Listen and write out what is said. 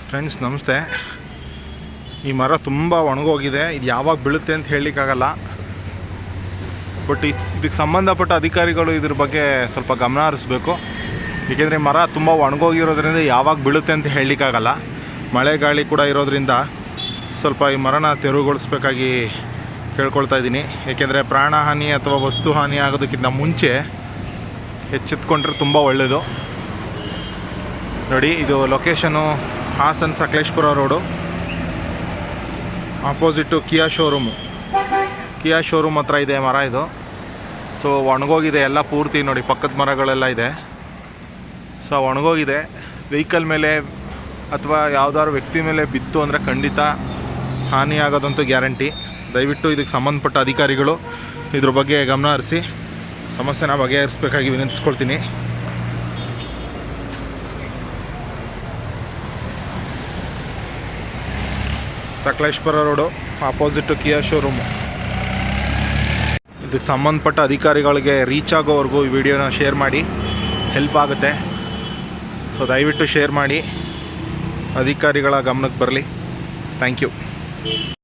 Friends ನಮಸ್ತೆ. ಈ ಮರ ತುಂಬ ಒಣಗೋಗಿದೆ. ಇದು ಯಾವಾಗ ಬೀಳುತ್ತೆ ಅಂತ ಹೇಳಲಿಕ್ಕಾಗಲ್ಲ. ಬಟ್ ಇದಕ್ಕೆ ಸಂಬಂಧಪಟ್ಟ ಅಧಿಕಾರಿಗಳು ಇದ್ರ ಬಗ್ಗೆ ಸ್ವಲ್ಪ ಗಮನ ಹರಿಸ್ಬೇಕು. ಏಕೆಂದರೆ ಮರ ತುಂಬ ಒಣಗೋಗಿರೋದ್ರಿಂದ ಯಾವಾಗ ಬೀಳುತ್ತೆ ಅಂತ ಹೇಳಲಿಕ್ಕಾಗಲ್ಲ. ಮಳೆ ಗಾಳಿ ಕೂಡ ಇರೋದ್ರಿಂದ ಸ್ವಲ್ಪ ಈ ಮರನ ತೆರವುಗೊಳಿಸ್ಬೇಕಾಗಿ ಕೇಳ್ಕೊಳ್ತಾ ಇದ್ದೀನಿ. ಏಕೆಂದರೆ ಪ್ರಾಣಹಾನಿ ಅಥವಾ ವಸ್ತು ಹಾನಿ ಆಗೋದಕ್ಕಿಂತ ಮುಂಚೆ ಎಚ್ಚೆತ್ಕೊಂಡ್ರೆ ತುಂಬ ಒಳ್ಳೆಯದು. ನೋಡಿ, ಇದು location Hassan Sakleshpur road, opposite Kia showroom ಹತ್ರ ಇದೆ ಮರ ಇದು. ಸೊ ಒಣಗೋಗಿದೆ ಎಲ್ಲ ಪೂರ್ತಿ. ನೋಡಿ, ಪಕ್ಕದ ಮರಗಳೆಲ್ಲ ಇದೆ. ಸೊ ಒಣಗೋಗಿದೆ. ವೆಹಿಕಲ್ ಮೇಲೆ ಅಥವಾ ಯಾವುದಾದ್ರು ವ್ಯಕ್ತಿ ಮೇಲೆ ಬಿತ್ತು ಅಂದರೆ ಖಂಡಿತ ಹಾನಿಯಾಗೋದಂತೂ ಗ್ಯಾರಂಟಿ. ದಯವಿಟ್ಟು ಇದಕ್ಕೆ ಸಂಬಂಧಪಟ್ಟ ಅಧಿಕಾರಿಗಳು ಇದ್ರ ಬಗ್ಗೆ ಗಮನ ಹರಿಸಿ ಸಮಸ್ಯೆನ ಬಗೆಹರಿಸಬೇಕಾಗಿ ವಿನಂತಿಸ್ಕೊಳ್ತೀನಿ. ಸಕಲೇಶ್ಪುರ ರೋಡು, ಆಪೋಸಿಟ್ಟು ಕಿಯಾ ಶೋರೂಮು. ಇದಕ್ಕೆ ಸಂಬಂಧಪಟ್ಟ ಅಧಿಕಾರಿಗಳಿಗೆ ರೀಚ್ ಆಗೋವರೆಗೂ ಈ ವಿಡಿಯೋನ ಶೇರ್ ಮಾಡಿ, ಹೆಲ್ಪ್ ಆಗುತ್ತೆ. ಸೊ ದಯವಿಟ್ಟು ಶೇರ್ ಮಾಡಿ, ಅಧಿಕಾರಿಗಳ ಗಮನಕ್ಕೆ ಬರಲಿ. Thank you.